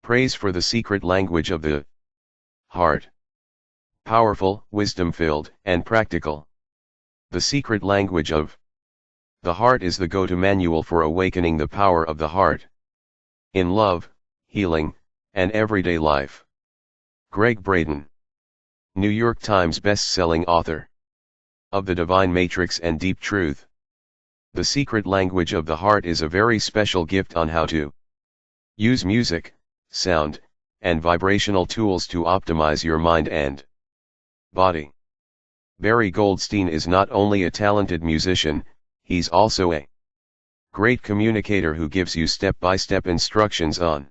Praise for the secret language of the heart. Powerful, wisdom-filled, and practical. The secret language of the heart is the go-to manual for awakening the power of the heart in love, healing, and everyday life. Greg Braden, New York Times best-selling author of The Divine Matrix and Deep Truth. The secret language of the heart is a very special gift on how to use music, sound, and vibrational tools to optimize your mind and body. Barry Goldstein is not only a talented musician, he's also a great communicator who gives you step-by-step instructions on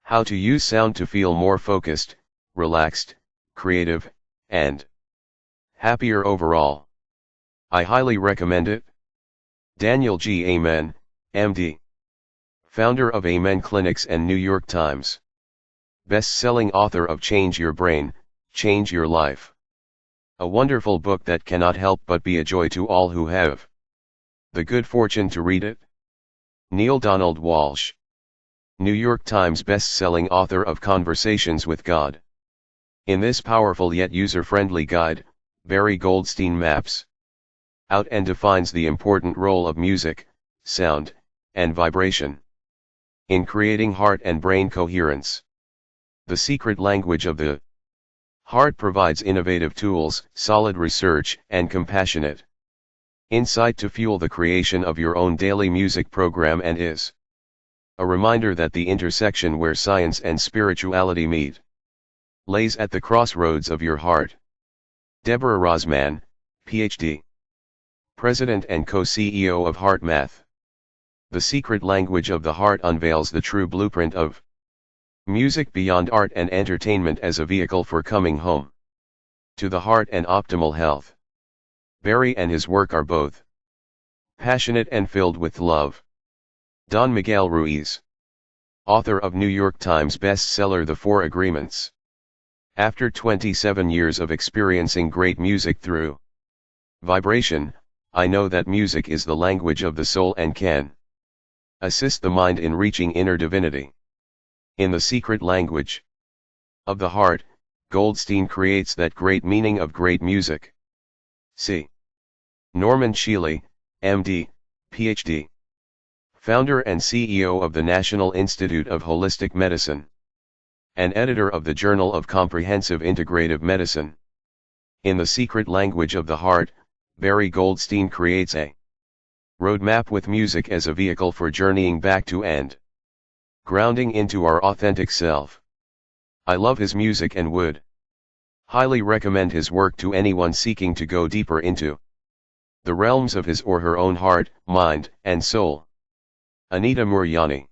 how to use sound to feel more focused, relaxed, creative, and happier overall. I highly recommend it. Daniel G. Amen, MD. Founder of Amen Clinics and New York Times best-selling author of Change Your Brain, Change Your Life. A wonderful book that cannot help but be a joy to all who have the good fortune to read it. Neil Donald Walsh, New York Times best-selling author of Conversations with God. In this powerful yet user-friendly guide, Barry Goldstein maps out and defines the important role of music, sound, and vibration in creating heart and brain coherence. The secret language of the heart provides innovative tools, solid research, and compassionate insight to fuel the creation of your own daily music program, and is a reminder that the intersection where science and spirituality meet lays at the crossroads of your heart. Deborah Rosman, Ph.D. President and co-CEO of Heart Math. The secret language of the heart unveils the true blueprint of music beyond art and entertainment as a vehicle for coming home to the heart and optimal health. Barry and his work are both passionate and filled with love. Don Miguel Ruiz, author of New York Times bestseller The 4 Agreements. After 27 years of experiencing great music through vibration, I know that music is the language of the soul and can assist the mind in reaching inner divinity. In the secret language of the heart, Goldstein creates that great meaning of great music. C. Norman Shealy, MD, PhD. Founder and CEO of the National Institute of Holistic Medicine, and editor of the Journal of Comprehensive Integrative Medicine. In the secret language of the heart, Barry Goldstein creates a roadmap with music as a vehicle for journeying back to and grounding into our authentic self. I love his music and would highly recommend his work to anyone seeking to go deeper into the realms of his or her own heart, mind, and soul. Anita Moorjani,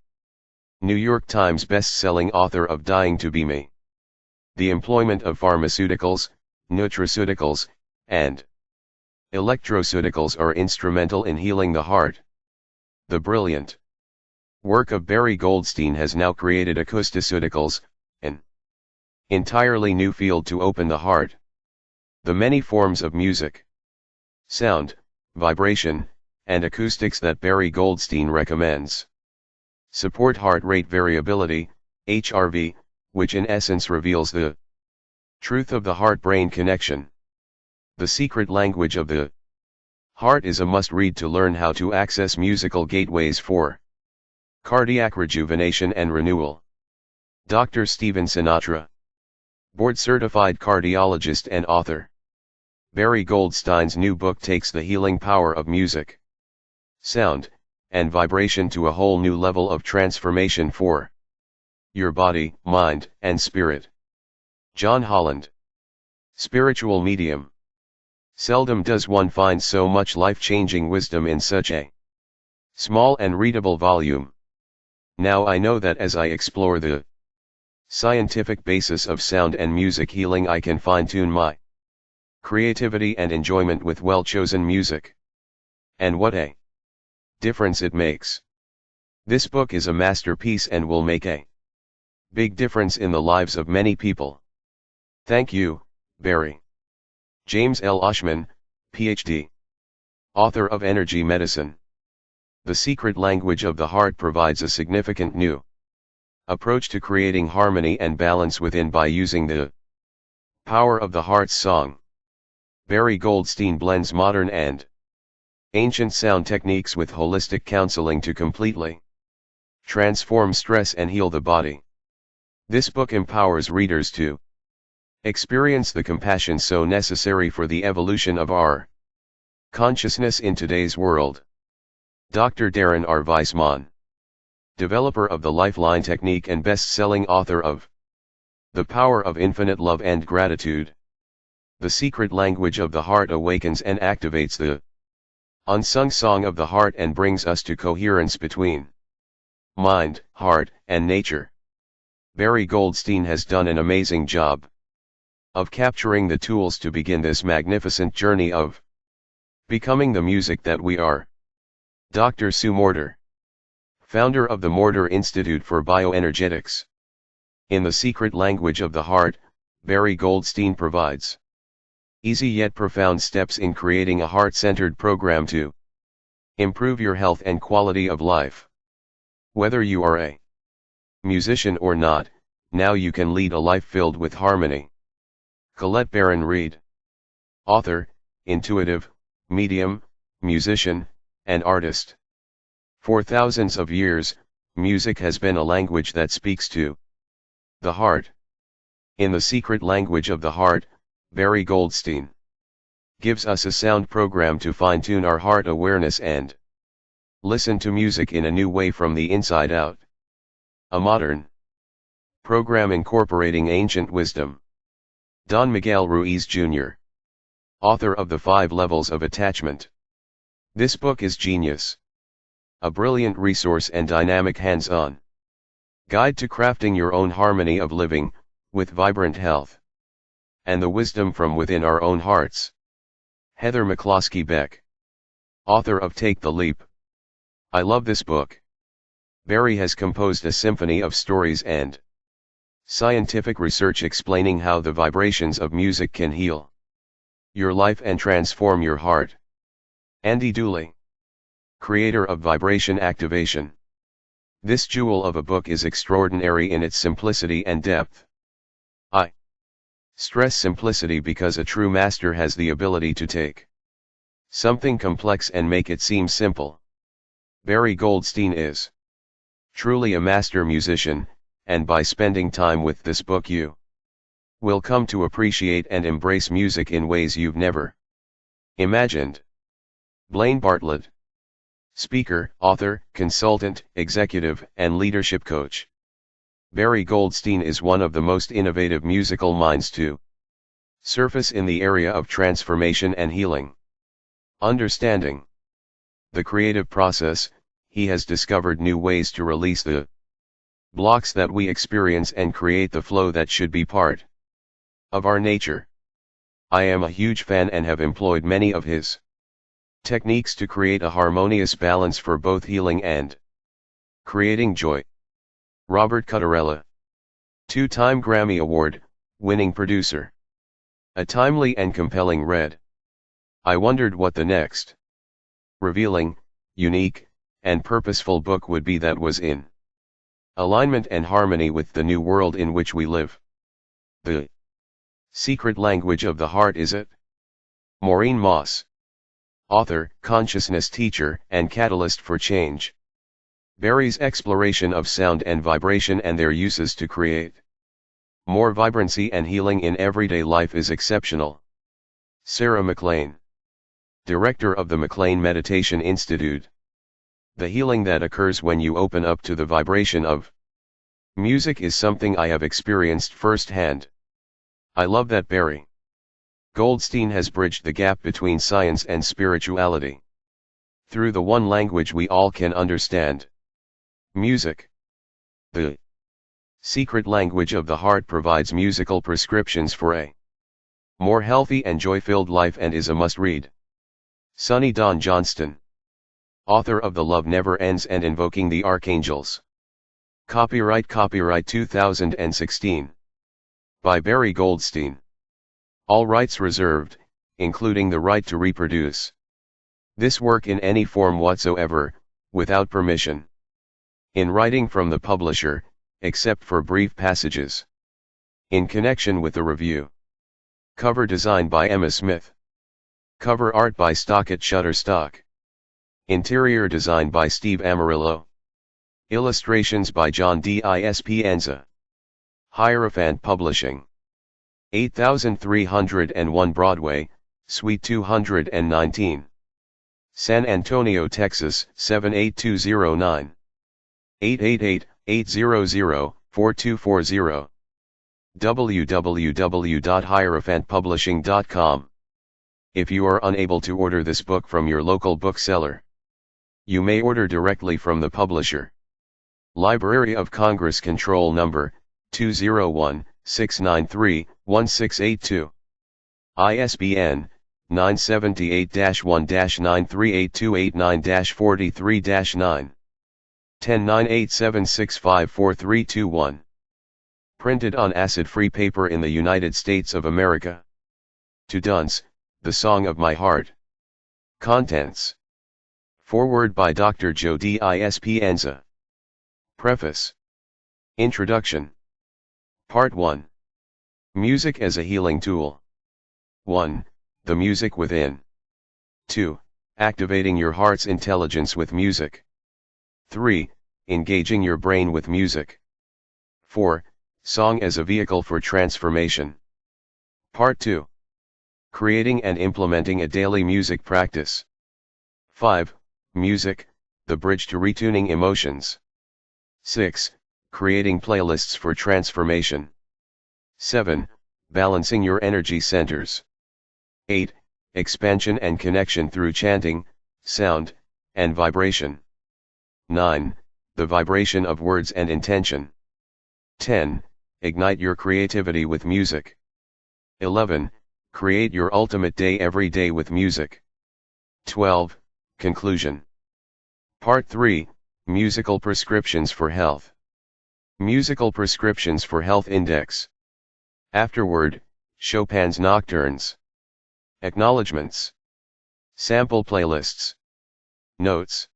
New York Times best-selling author of Dying to Be Me. The employment of pharmaceuticals, nutraceuticals, and electroceuticals are instrumental in healing the heart. The brilliant work of Barry Goldstein has now created acousticeuticals, an entirely new field to open the heart. The many forms of music, sound, vibration, and acoustics that Barry Goldstein recommends support heart rate variability, HRV, which in essence reveals the truth of the heart-brain connection. The secret language of the heart is a must-read to learn how to access musical gateways for cardiac rejuvenation and renewal. Dr. Stephen Sinatra, board-certified cardiologist and author. Barry Goldstein's new book takes the healing power of music, sound, and vibration to a whole new level of transformation for your body, mind, and spirit. John Holland, spiritual medium. Seldom does one find so much life-changing wisdom in such a small and readable volume. Now I know that as I explore the scientific basis of sound and music healing, I can fine-tune my creativity and enjoyment with well-chosen music. And what a difference it makes. This book is a masterpiece and will make a big difference in the lives of many people. Thank you, Barry. James L. Oshman, Ph.D. Author of Energy Medicine. The secret language of the heart provides a significant new Approach to creating harmony and balance within by using the power of the heart's song. Barry Goldstein blends modern and ancient sound techniques with holistic counseling to completely transform stress and heal the body. This book empowers readers to experience the compassion so necessary for the evolution of our consciousness in today's world. Dr. Darren R. Weissman, developer of the Lifeline technique and best-selling author of The Power of Infinite Love and Gratitude. The secret language of the heart awakens and activates the unsung song of the heart and brings us to coherence between mind, heart, and nature. Barry Goldstein has done an amazing job of capturing the tools to begin this magnificent journey of becoming the music that we are. Dr. Sue Morter, founder of the Morter Institute for Bioenergetics. In The Secret Language of the Heart, Barry Goldstein provides easy yet profound steps in creating a heart-centered program to improve your health and quality of life. Whether you are a musician or not, now you can lead a life filled with harmony. Colette Baron Reed, author, intuitive, medium, musician, and artist. For thousands of years, music has been a language that speaks to the heart. In The Secret Language of the Heart, Barry Goldstein gives us a sound program to fine-tune our heart awareness and listen to music in a new way from the inside out. A modern program incorporating ancient wisdom. Don Miguel Ruiz Jr., author of The 5 Levels of Attachment. This book is genius. A brilliant resource and dynamic hands-on guide to crafting your own harmony of living, with vibrant health and the wisdom from within our own hearts. Heather McCloskey Beck, author of Take the Leap. I love this book. Barry has composed a symphony of stories and scientific research explaining how the vibrations of music can heal your life and transform your heart. Andy Dooley, creator of Vibration Activation. This jewel of a book is extraordinary in its simplicity and depth. I stress simplicity because a true master has the ability to take something complex and make it seem simple. Barry Goldstein is truly a master musician, and by spending time with this book you will come to appreciate and embrace music in ways you've never imagined. Blaine Bartlett, speaker, author, consultant, executive, and leadership coach. Barry Goldstein is one of the most innovative musical minds to surface in the area of transformation and healing. Understanding the creative process, he has discovered new ways to release the blocks that we experience and create the flow that should be part of our nature. I am a huge fan and have employed many of his techniques to create a harmonious balance for both healing and creating joy. Robert Cottarella, 2-time Grammy Award-winning producer. A timely and compelling read. I wondered what the next revealing, unique, and purposeful book would be that was in alignment and harmony with the new world in which we live. The Secret Language of the Heart is it? Maureen Moss, author, consciousness teacher, and catalyst for change. Barry's exploration of sound and vibration and their uses to create more vibrancy and healing in everyday life is exceptional. Sarah McLean, director of the McLean Meditation Institute. The healing that occurs when you open up to the vibration of music is something I have experienced firsthand. I love that Barry Goldstein has bridged the gap between science and spirituality through the one language we all can understand: music. The Secret Language of the Heart provides musical prescriptions for a more healthy and joy-filled life and is a must-read. Sunny Dawn Johnston, author of The Love Never Ends and Invoking the Archangels. Copyright 2016. By Barry Goldstein. All rights reserved, including the right to reproduce this work in any form whatsoever, without permission. In writing from the publisher, except for brief passages. In connection with the review. Cover design by Emma Smith. Cover art by Stock at Shutterstock. Interior design by Steve Amarillo. Illustrations by John Dispenza. Hierophant Publishing. 8301 Broadway, Suite 219. San Antonio, Texas 78209. 888-800-4240. www.hierophantpublishing.com. If you are unable to order this book from your local bookseller, you may order directly from the publisher. Library of Congress Control Number 201-693-1682. ISBN 978-1-938289-43-9. 109876544321. Printed on acid-free paper in the United States of America. To Dunce, The Song of My Heart. Contents. Foreword by Dr. Joe Dispenza. Preface. Introduction. Part 1. Music as a healing tool. 1. The music within. 2. Activating your heart's intelligence with music. 3. Engaging your brain with music. 4. Song as a vehicle for transformation. Part 2. Creating and implementing a daily music practice. 5. Music, the bridge to retuning emotions. 6. Creating playlists for transformation. 7. Balancing your energy centers. 8. Expansion and connection through chanting, sound, and vibration. 9. The vibration of words and intention. 10. Ignite your creativity with music. 11. Create your ultimate day every day with music. 12. Conclusion. Part 3, Musical Prescriptions for Health. Musical Prescriptions for Health Index. Afterword, Chopin's Nocturnes. Acknowledgements. Sample playlists. Notes.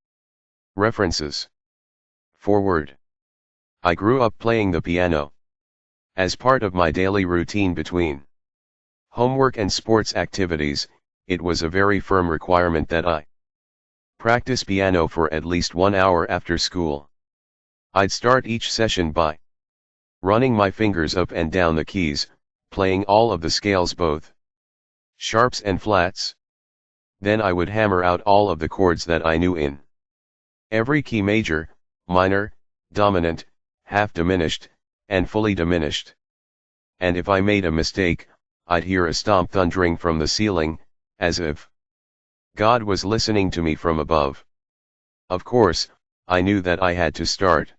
References. Foreword. I grew up playing the piano. As part of my daily routine between homework and sports activities, it was a very firm requirement that I practice piano for at least 1 hour after school. I'd start each session by running my fingers up and down the keys, playing all of the scales, both sharps and flats. Then I would hammer out all of the chords that I knew in every key: major, minor, dominant, half diminished, and fully diminished. And if I made a mistake, I'd hear a stomp thundering from the ceiling, as if God was listening to me from above. Of course, I knew that I had to start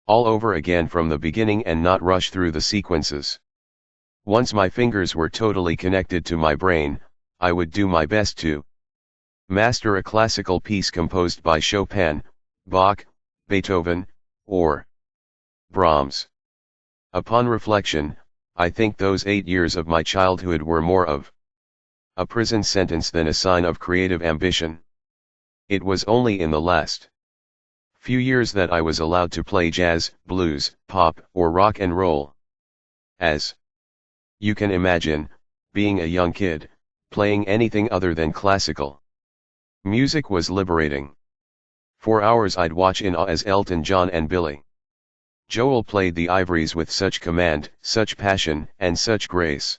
all over again from the beginning and not rush through the sequences. Once my fingers were totally connected to my brain, I would do my best to master a classical piece composed by Chopin, Bach, Beethoven, or Brahms. Upon reflection, I think those 8 years of my childhood were more of a prison sentence than a sign of creative ambition. It was only in the last few years that I was allowed to play jazz, blues, pop, or rock and roll. As you can imagine, being a young kid, playing anything other than classical music was liberating. For hours I'd watch in awe as Elton John and Billy Joel played the ivories with such command, such passion, and such grace.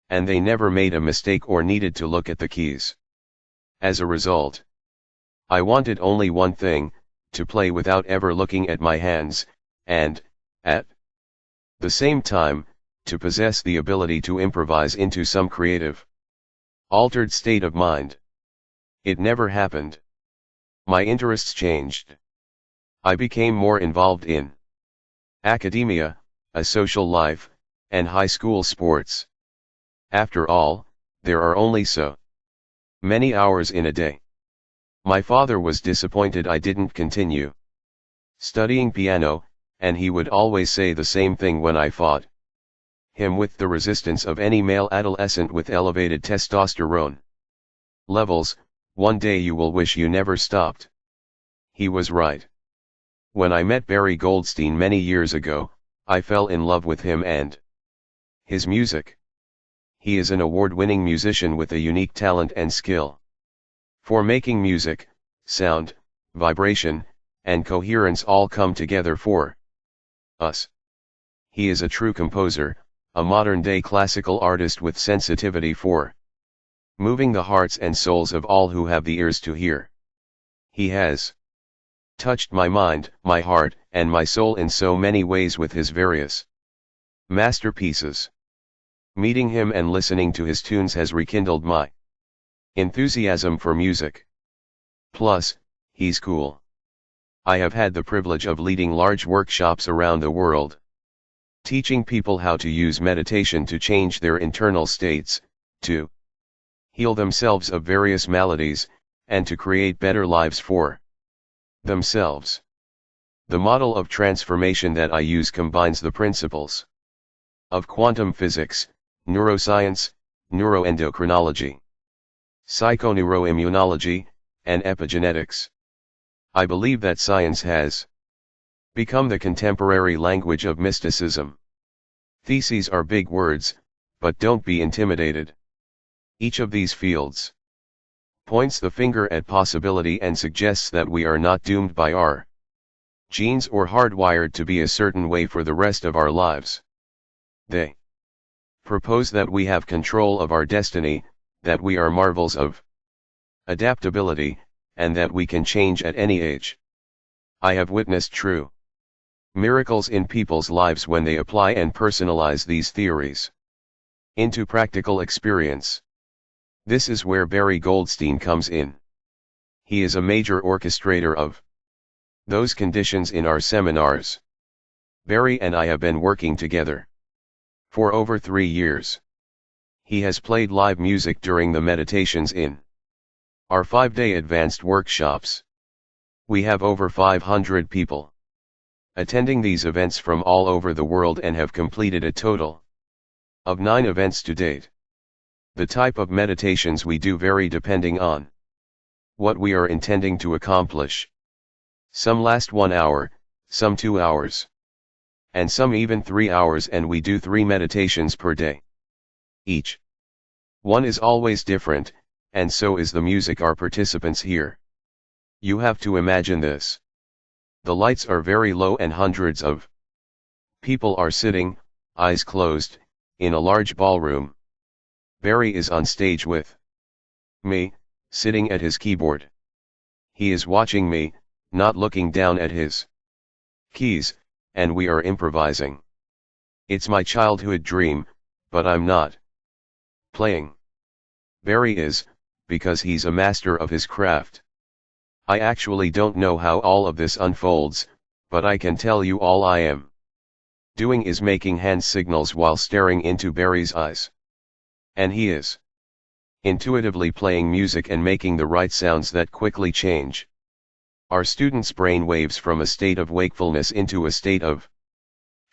And they never made a mistake or needed to look at the keys. As a result, I wanted only one thing: to play without ever looking at my hands, and, at the same time, to possess the ability to improvise into some creative, altered state of mind. It never happened. My interests changed. I became more involved in academia, a social life, and high school sports. After all, there are only so many hours in a day. My father was disappointed I didn't continue studying piano, and he would always say the same thing when I fought him with the resistance of any male adolescent with elevated testosterone levels. One day you will wish you never stopped. He was right. When I met Barry Goldstein many years ago, I fell in love with him and his music. He is an award-winning musician with a unique talent and skill for making music, sound, vibration, and coherence all come together for us. He is a true composer, a modern-day classical artist with sensitivity for moving the hearts and souls of all who have the ears to hear. He has touched my mind, my heart, and my soul in so many ways with his various masterpieces. Meeting him and listening to his tunes has rekindled my enthusiasm for music. Plus, he's cool. I have had the privilege of leading large workshops around the world, teaching people how to use meditation to change their internal states, to heal themselves of various maladies, and to create better lives for themselves. The model of transformation that I use combines the principles of quantum physics, neuroscience, neuroendocrinology, psychoneuroimmunology, and epigenetics. I believe that science has become the contemporary language of mysticism. Theses are big words, but don't be intimidated. Each of these fields points the finger at possibility and suggests that we are not doomed by our genes or hardwired to be a certain way for the rest of our lives. They propose that we have control of our destiny, that we are marvels of adaptability, and that we can change at any age. I have witnessed true miracles in people's lives when they apply and personalize these theories into practical experience. This is where Barry Goldstein comes in. He is a major orchestrator of those conditions in our seminars. Barry and I have been working together for over 3 years. He has played live music during the meditations in our 5-day advanced workshops. We have over 500 people attending these events from all over the world and have completed a total of 9 events to date. The type of meditations we do vary depending on what we are intending to accomplish. Some last 1 hour, some 2 hours, and some even 3 hours, and we do 3 meditations per day. Each one is always different, and so is the music our participants hear. You have to imagine this. The lights are very low and hundreds of people are sitting, eyes closed, in a large ballroom. Barry is on stage with me, sitting at his keyboard. He is watching me, not looking down at his keys, and we are improvising. It's my childhood dream, but I'm not playing. Barry is, because he's a master of his craft. I actually don't know how all of this unfolds, but I can tell you all I am doing is making hand signals while staring into Barry's eyes. And he is intuitively playing music and making the right sounds that quickly change our students' brain waves from a state of wakefulness into a state of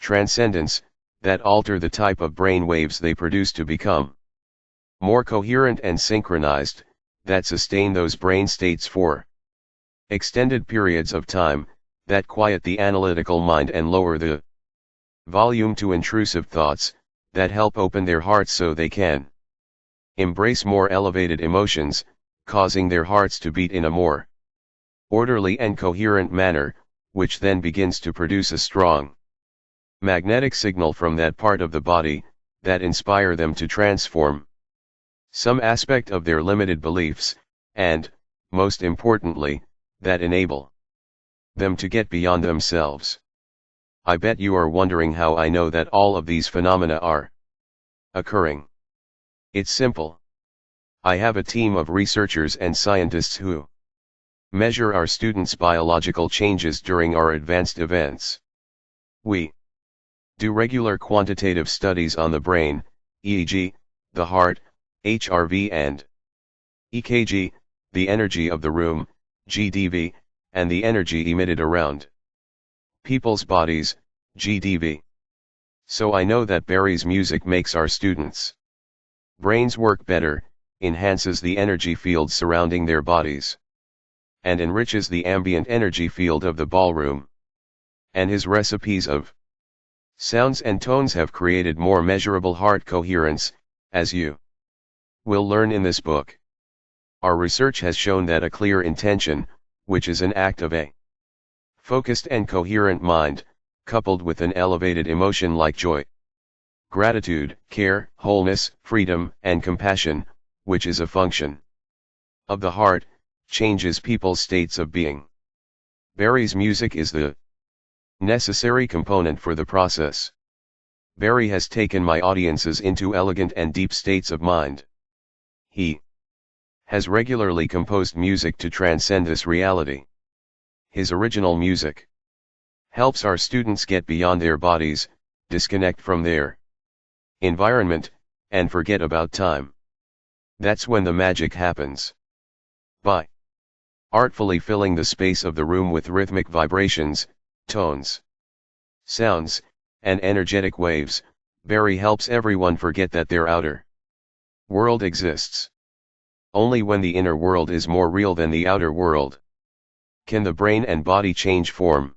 transcendence, that alter the type of brain waves they produce to become more coherent and synchronized, that sustain those brain states for extended periods of time, that quiet the analytical mind and lower the volume to intrusive thoughts, that help open their hearts so they can embrace more elevated emotions, causing their hearts to beat in a more orderly and coherent manner, which then begins to produce a strong magnetic signal from that part of the body, that inspire them to transform some aspect of their limited beliefs, and, most importantly, that enable them to get beyond themselves. I bet you are wondering how I know that all of these phenomena are occurring. It's simple. I have a team of researchers and scientists who measure our students' biological changes during our advanced events. We do regular quantitative studies on the brain, e.g., the heart, HRV, and EKG, the energy of the room, GDV, and the energy emitted around people's bodies, GDV. So I know that Barry's music makes our students' brains work better, enhances the energy field surrounding their bodies, and enriches the ambient energy field of the ballroom. and his recipes of sounds and tones have created more measurable heart coherence, as you will learn in this book. Our research has shown that a clear intention, which is an act of a focused and coherent mind, coupled with an elevated emotion like joy, gratitude, care, wholeness, freedom, and compassion, which is a function of the heart, changes people's states of being. Barry's music is the necessary component for the process. Barry has taken my audiences into elegant and deep states of mind. He has regularly composed music to transcend this reality. His original music helps our students get beyond their bodies, disconnect from their environment, and forget about time. That's when the magic happens. By artfully filling the space of the room with rhythmic vibrations, tones, sounds, and energetic waves, Barry helps everyone forget that their outer world exists. Only when the inner world is more real than the outer world can the brain and body change form.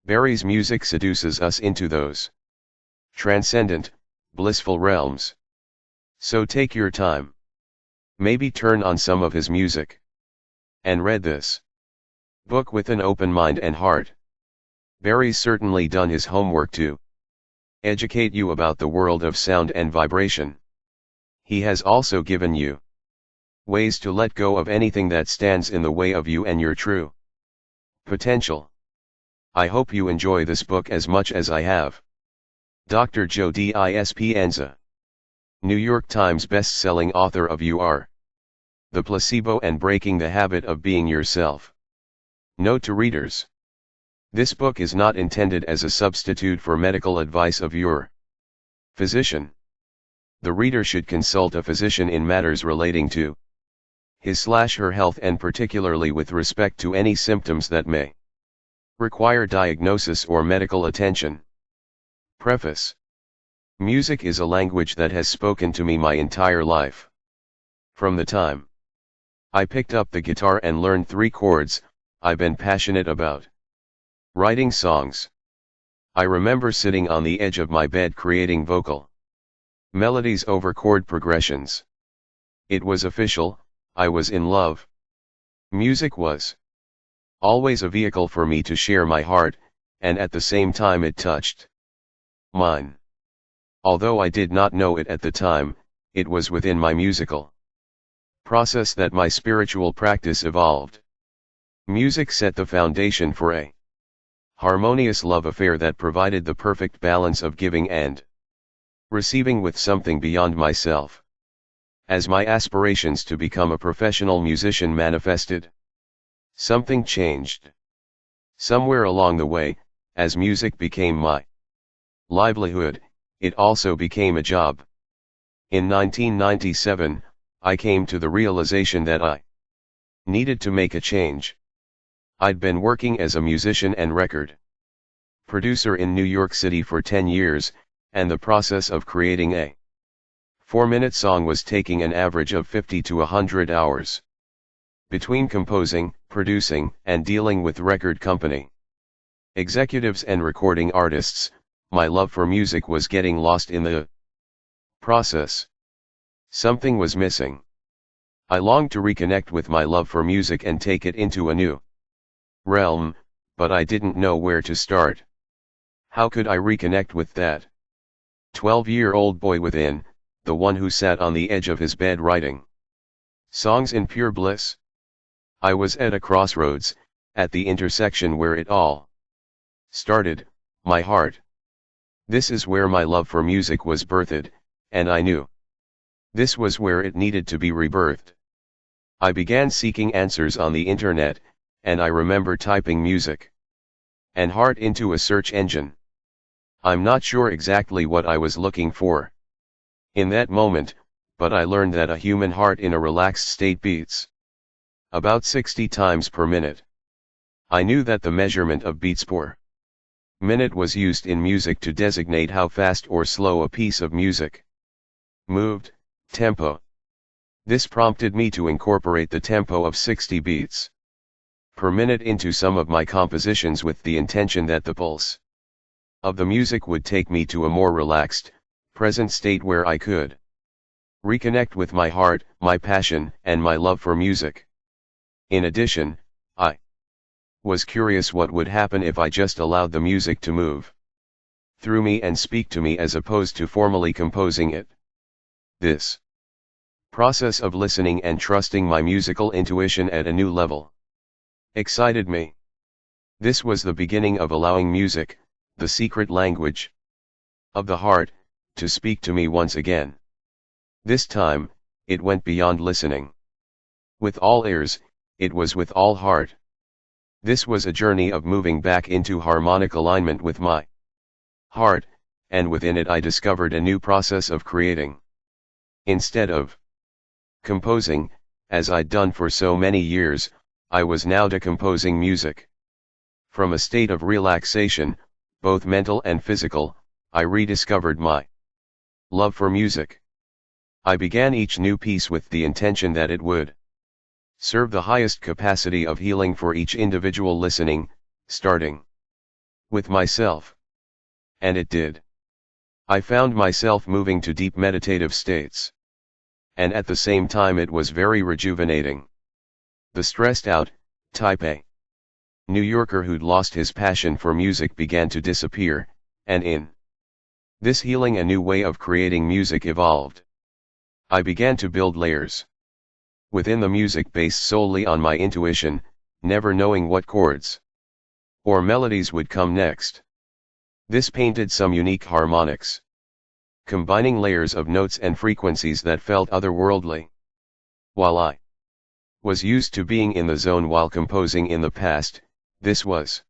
Barry's music seduces us into those transcendent, blissful realms. So take your time. Maybe turn on some of his music and read this book with an open mind and heart. Barry's certainly done his homework to educate you about the world of sound and vibration. He has also given you ways to let go of anything that stands in the way of you and your true potential. I hope you enjoy this book as much as I have. Dr. Joe Dispenza, New York Times best-selling author of You Are the Placebo and Breaking the Habit of Being Yourself. Note to readers: this book is not intended as a substitute for medical advice of your physician. The reader should consult a physician in matters relating to his/her health, and particularly with respect to any symptoms that may require diagnosis or medical attention. Preface. Music is a language that has spoken to me my entire life. From the time I picked up the guitar and learned 3 chords, I've been passionate about writing songs. I remember sitting on the edge of my bed creating vocal melodies over chord progressions. It was official, I was in love. Music was always a vehicle for me to share my heart, and at the same time it touched mine. Although I did not know it at the time, it was within my musical process that my spiritual practice evolved. Music set the foundation for a harmonious love affair that provided the perfect balance of giving and receiving with something beyond myself. As my aspirations to become a professional musician manifested, something changed. Somewhere along the way, as music became my livelihood, it also became a job. In 1997, I came to the realization that I needed to make a change. I'd been working as a musician and record producer in New York City for 10 years, and the process of creating a 4-minute song was taking an average of 50 to 100 hours. Between composing, producing, and dealing with record company executives and recording artists, my love for music was getting lost in the process. Something was missing. I longed to reconnect with my love for music and take it into a new realm, but I didn't know where to start. How could I reconnect with that 12-year-old boy within, the one who sat on the edge of his bed writing songs in pure bliss? I was at a crossroads, at the intersection where it all started, my heart. This is where my love for music was birthed, and I knew this was where it needed to be rebirthed. I began seeking answers on the internet, and I remember typing music and heart into a search engine. I'm not sure exactly what I was looking for in that moment, but I learned that a human heart in a relaxed state beats about 60 times per minute. I knew that the measurement of beats per minute was used in music to designate how fast or slow a piece of music moved, tempo. This prompted me to incorporate the tempo of 60 beats per minute into some of my compositions with the intention that the pulse of the music would take me to a more relaxed, present state where I could reconnect with my heart, my passion, and my love for music. In addition, I was curious what would happen if I just allowed the music to move through me and speak to me as opposed to formally composing it. This process of listening and trusting my musical intuition at a new level excited me. This was the beginning of allowing music, the secret language of the heart, to speak to me once again. This time, it went beyond listening with all ears, it was with all heart. This was a journey of moving back into harmonic alignment with my heart, and within it I discovered a new process of creating. Instead of composing, as I'd done for so many years, I was now decomposing music. From a state of relaxation, both mental and physical, I rediscovered my love for music. I began each new piece with the intention that it would serve the highest capacity of healing for each individual listening, starting with myself. And it did. I found myself moving to deep meditative states. And at the same time it was very rejuvenating. The stressed out, type A New Yorker who'd lost his passion for music began to disappear, and in this healing a new way of creating music evolved. I began to build layers within the music based solely on my intuition, never knowing what chords or melodies would come next. This painted some unique harmonics, combining layers of notes and frequencies that felt otherworldly. While I was used to being in the zone while composing in the past, this was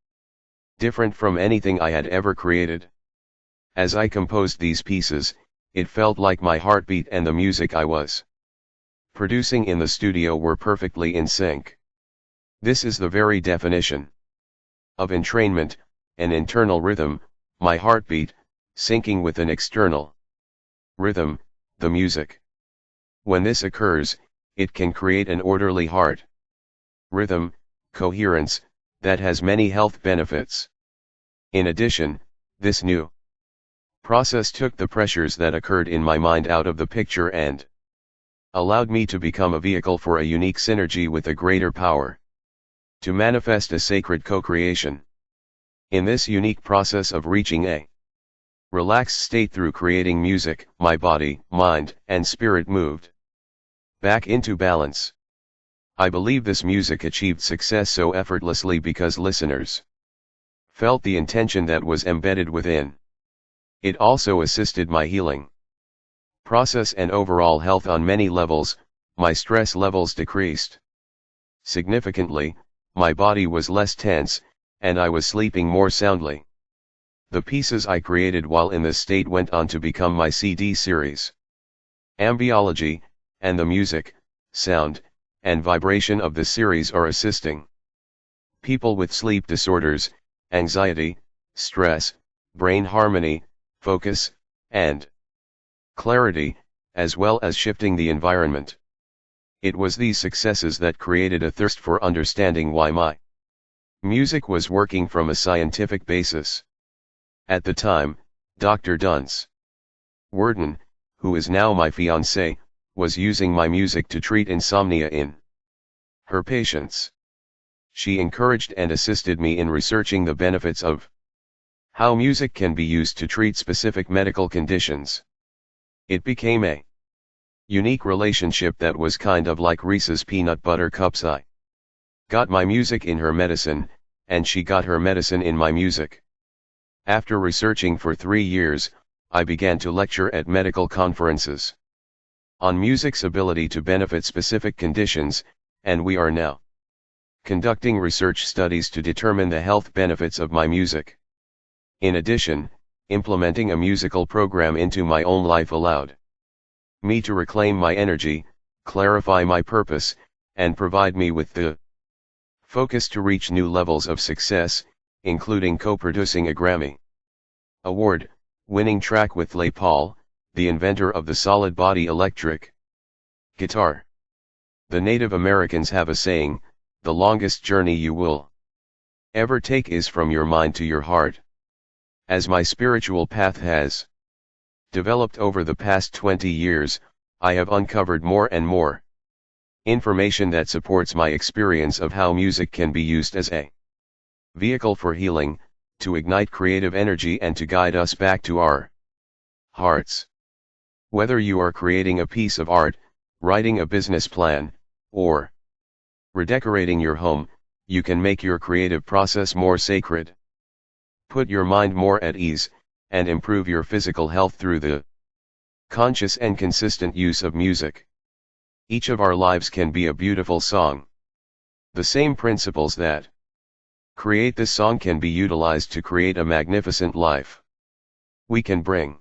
different from anything I had ever created. As I composed these pieces, it felt like my heartbeat and the music I was producing in the studio were perfectly in sync. This is the very definition of entrainment, an internal rhythm, my heartbeat, syncing with an external rhythm, the music. When this occurs, it can create an orderly heart rhythm, coherence, that has many health benefits. In addition, this new process took the pressures that occurred in my mind out of the picture and allowed me to become a vehicle for a unique synergy with a greater power to manifest a sacred co-creation. In this unique process of reaching a relaxed state through creating music, my body, mind, and spirit moved back into balance. I believe this music achieved success so effortlessly because listeners felt the intention that was embedded within. It also assisted my healing process and overall health on many levels. My stress levels decreased significantly, my body was less tense, and I was sleeping more soundly. The pieces I created while in this state went on to become my CD series. Ambiology, and the music, sound, and vibration of the series are assisting people with sleep disorders, anxiety, stress, brain harmony, focus, and clarity, as well as shifting the environment. It was these successes that created a thirst for understanding why my music was working from a scientific basis. At the time, Dr. Dunce Worden, who is now my fiancée, was using my music to treat insomnia in her patients. She encouraged and assisted me in researching the benefits of how music can be used to treat specific medical conditions. It became a unique relationship that was kind of like Reese's peanut butter cups. I got my music in her medicine, and she got her medicine in my music. After researching for 3 years, I began to lecture at medical conferences on music's ability to benefit specific conditions, and we are now conducting research studies to determine the health benefits of my music. In addition, implementing a musical program into my own life allowed me to reclaim my energy, clarify my purpose, and provide me with the focus to reach new levels of success, including co-producing a Grammy Award-winning track with Les Paul, the inventor of the solid body electric guitar. The Native Americans have a saying, the longest journey you will ever take is from your mind to your heart. As my spiritual path has developed over the past 20 years, I have uncovered more and more information that supports my experience of how music can be used as a vehicle for healing, to ignite creative energy and to guide us back to our hearts. Whether you are creating a piece of art, writing a business plan, or redecorating your home, you can make your creative process more sacred, put your mind more at ease, and improve your physical health through the conscious and consistent use of music. Each of our lives can be a beautiful song. The same principles that create this song can be utilized to create a magnificent life. We can bring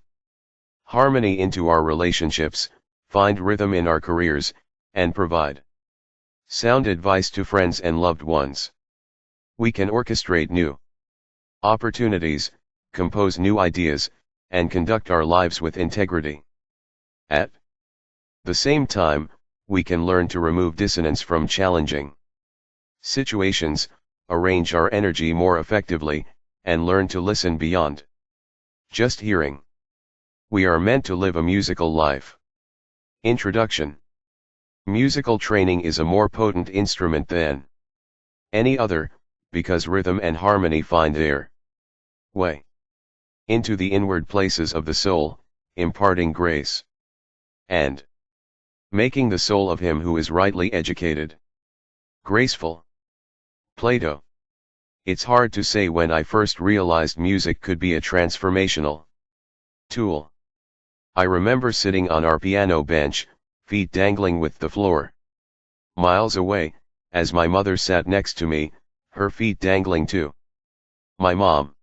harmony into our relationships, find rhythm in our careers, and provide sound advice to friends and loved ones. We can orchestrate new opportunities, compose new ideas, and conduct our lives with integrity. At the same time, we can learn to remove dissonance from challenging situations, arrange our energy more effectively, and learn to listen beyond just hearing. We are meant to live a musical life. Introduction. Musical training is a more potent instrument than any other, because rhythm and harmony find their way into the inward places of the soul, imparting grace and making the soul of him who is rightly educated graceful. Plato. It's hard to say when I first realized music could be a transformational tool. I remember sitting on our piano bench, feet dangling with the floor miles away, as my mother sat next to me, her feet dangling too. My mom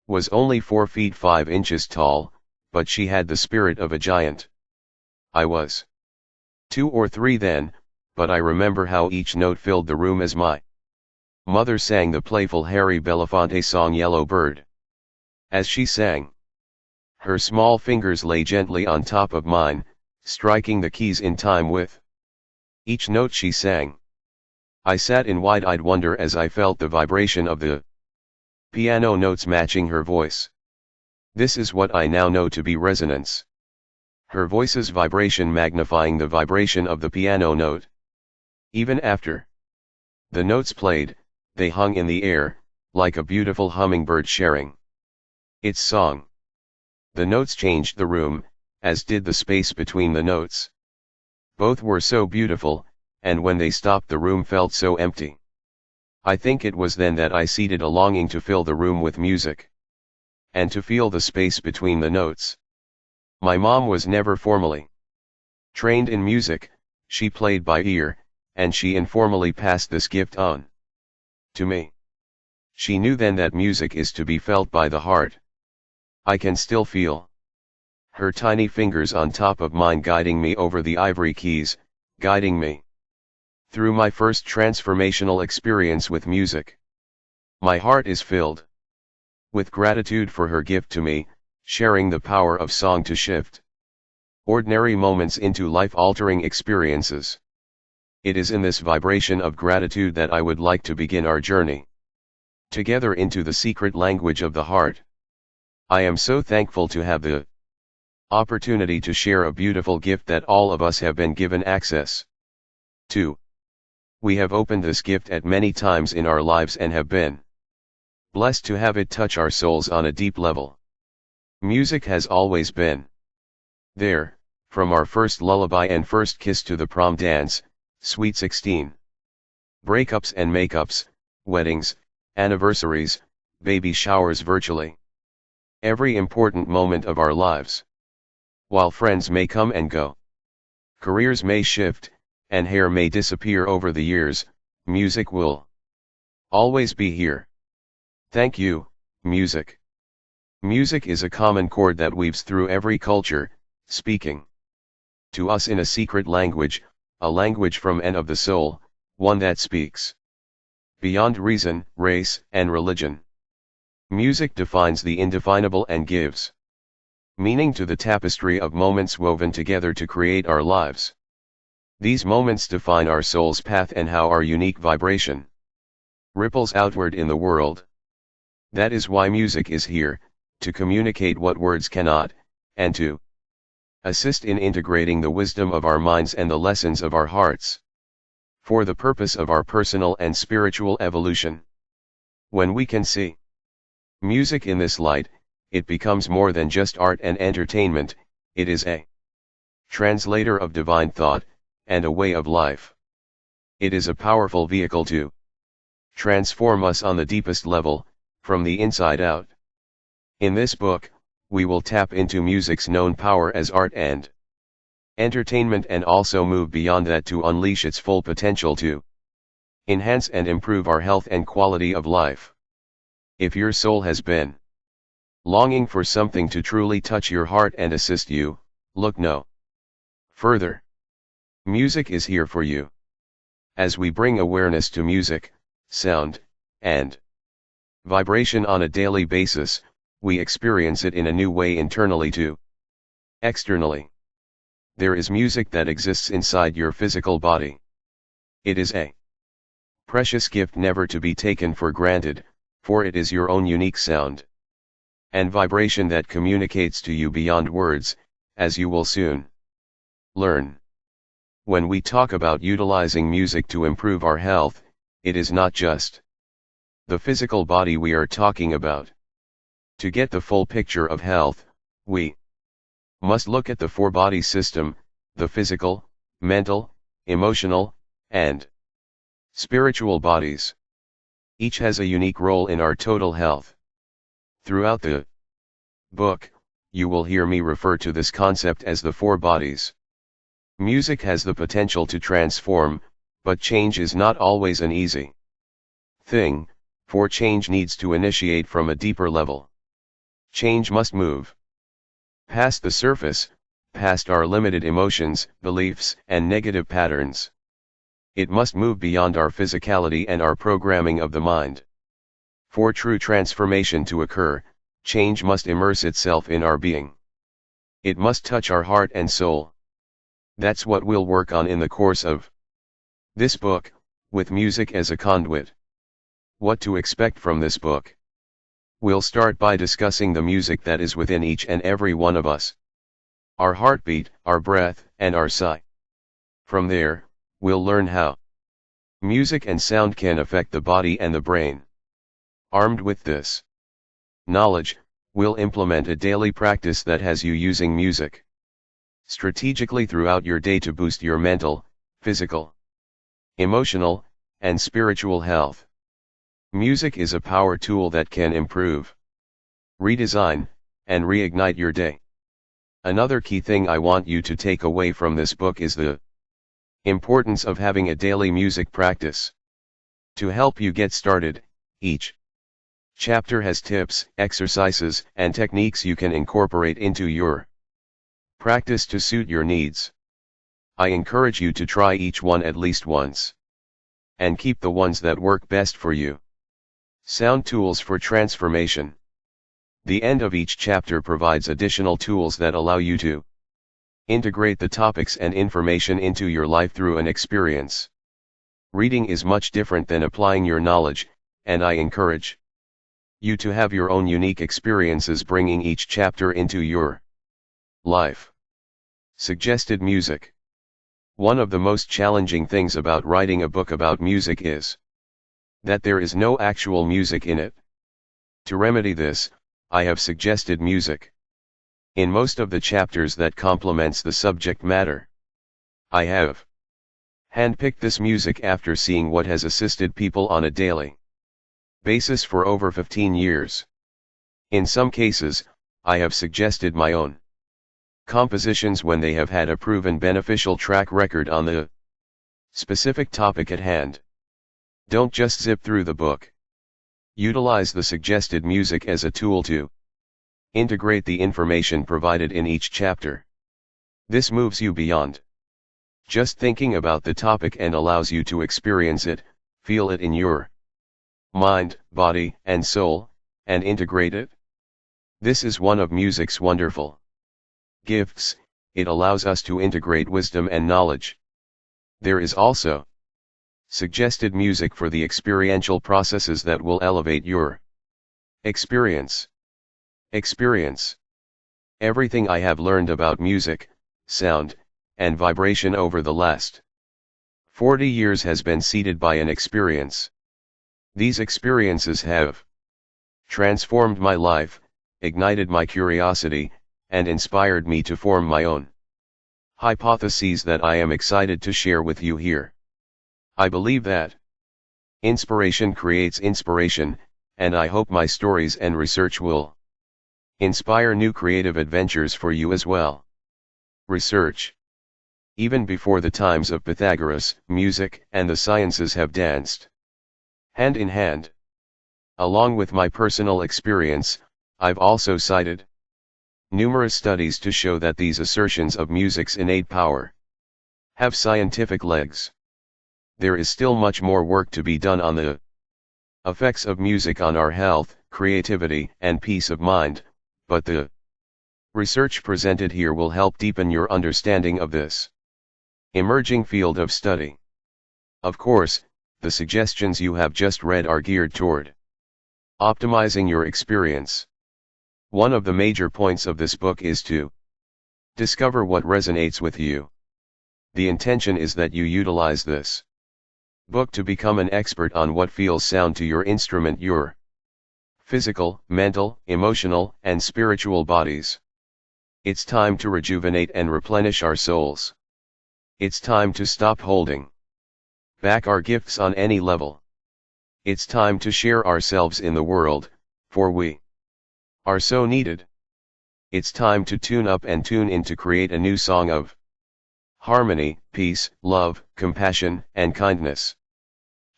was only 4 feet 5 inches tall, but she had the spirit of a giant. I was 2 or 3 then, but I remember how each note filled the room as my mother sang the playful Harry Belafonte song Yellow Bird. As she sang, her small fingers lay gently on top of mine, striking the keys in time with each note she sang. I sat in wide-eyed wonder as I felt the vibration of the piano notes matching her voice. This is what I now know to be resonance. Her voice's vibration magnifying the vibration of the piano note. Even after the notes played, they hung in the air, like a beautiful hummingbird sharing its song. The notes changed the room, as did the space between the notes. Both were so beautiful, and when they stopped the room felt so empty. I think it was then that I seeded a longing to fill the room with music, and to feel the space between the notes. My mom was never formally trained in music, she played by ear, and she informally passed this gift on to me. She knew then that music is to be felt by the heart. I can still feel her tiny fingers on top of mine guiding me over the ivory keys, guiding me through my first transformational experience with music. My heart is filled with gratitude for her gift to me, sharing the power of song to shift ordinary moments into life-altering experiences. It is in this vibration of gratitude that I would like to begin our journey together into the secret language of the heart. I am so thankful to have the opportunity to share a beautiful gift that all of us have been given access to. We have opened this gift at many times in our lives and have been blessed to have it touch our souls on a deep level. Music has always been there, from our first lullaby and first kiss to the prom dance, Sweet 16. Breakups and makeups, weddings, anniversaries, baby showers, virtually every important moment of our lives. While friends may come and go, careers may shift, and hair may disappear over the years, music will always be here. Thank you, music. Music is a common chord that weaves through every culture, speaking to us in a secret language, a language from and of the soul, one that speaks beyond reason, race, and religion. Music defines the indefinable and gives meaning to the tapestry of moments woven together to create our lives. These moments define our soul's path and how our unique vibration ripples outward in the world. That is why music is here, to communicate what words cannot, and to assist in integrating the wisdom of our minds and the lessons of our hearts, for the purpose of our personal and spiritual evolution. When we can see music in this light, it becomes more than just art and entertainment, it is a translator of divine thought, and a way of life. It is a powerful vehicle to transform us on the deepest level, from the inside out. In this book, we will tap into music's known power as art and entertainment and also move beyond that to unleash its full potential to enhance and improve our health and quality of life. If your soul has been longing for something to truly touch your heart and assist you, look no further. Music is here for you. As we bring awareness to music, sound, and vibration on a daily basis, we experience it in a new way internally to externally. There is music that exists inside your physical body. It is a precious gift never to be taken for granted, for it is your own unique sound and vibration that communicates to you beyond words, as you will soon learn. When we talk about utilizing music to improve our health, it is not just the physical body we are talking about. To get the full picture of health, we must look at the four-body system, the physical, mental, emotional, and spiritual bodies. Each has a unique role in our total health. Throughout the book, you will hear me refer to this concept as the four bodies. Music has the potential to transform, but change is not always an easy thing, for change needs to initiate from a deeper level. Change must move past the surface, past our limited emotions, beliefs, and negative patterns. It must move beyond our physicality and our programming of the mind. For true transformation to occur, change must immerse itself in our being. It must touch our heart and soul. That's what we'll work on in the course of this book, with music as a conduit. What to expect from this book? We'll start by discussing the music that is within each and every one of us. Our heartbeat, our breath, and our sigh. From there, we'll learn how music and sound can affect the body and the brain. Armed with this knowledge, we'll implement a daily practice that has you using music strategically throughout your day to boost your mental, physical, emotional, and spiritual health. Music is a power tool that can improve, redesign, and reignite your day. Another key thing I want you to take away from this book is the importance of having a daily music practice. To help you get started, each chapter has tips, exercises, and techniques you can incorporate into your practice to suit your needs. I encourage you to try each one at least once, and keep the ones that work best for you. Sound tools for transformation. The end of each chapter provides additional tools that allow you to integrate the topics and information into your life through an experience. Reading is much different than applying your knowledge, and I encourage you to have your own unique experiences bringing each chapter into your life. Suggested music. One of the most challenging things about writing a book about music is that there is no actual music in it. To remedy this, I have suggested music in most of the chapters that complements the subject matter. I have handpicked this music after seeing what has assisted people on a daily basis for over 15 years. In some cases, I have suggested my own compositions when they have had a proven beneficial track record on the specific topic at hand. Don't just zip through the book. Utilize the suggested music as a tool to integrate the information provided in each chapter. This moves you beyond just thinking about the topic and allows you to experience it, feel it in your mind, body, and soul, and integrate it. This is one of music's wonderful gifts. It allows us to integrate wisdom and knowledge There is also suggested music for the experiential processes that will elevate your experience. Experience. Everything I have learned about music, sound, and vibration over the last 40 years has been seeded by an experience. These experiences have transformed my life, ignited my curiosity, and inspired me to form my own hypotheses that I am excited to share with you here. I believe that inspiration creates inspiration, and I hope my stories and research will inspire new creative adventures for you as well. Research. Even before the times of Pythagoras, music and the sciences have danced hand in hand. Along with my personal experience, I've also cited numerous studies to show that these assertions of music's innate power have scientific legs. There is still much more work to be done on the effects of music on our health, creativity, and peace of mind, but the research presented here will help deepen your understanding of this emerging field of study. Of course, the suggestions you have just read are geared toward optimizing your experience. One of the major points of this book is to discover what resonates with you. The intention is that you utilize this book to become an expert on what feels sound to your instrument, your physical, mental, emotional, and spiritual bodies. It's time to rejuvenate and replenish our souls. It's time to stop holding back our gifts on any level. It's time to share ourselves in the world, for we are so needed. It's time to tune up and tune in to create a new song of harmony, peace, love, compassion, and kindness.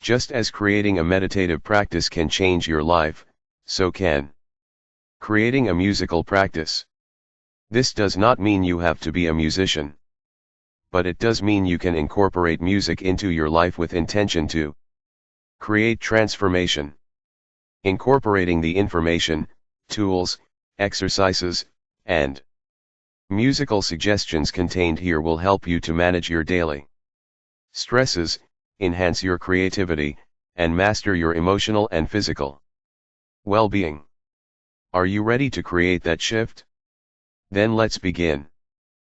Just as creating a meditative practice can change your life, so can creating a musical practice. This does not mean you have to be a musician, but it does mean you can incorporate music into your life with intention to create transformation. Incorporating the information, tools, exercises, and musical suggestions contained here will help you to manage your daily stresses, enhance your creativity, and master your emotional and physical well-being. Are you ready to create that shift? Then let's begin.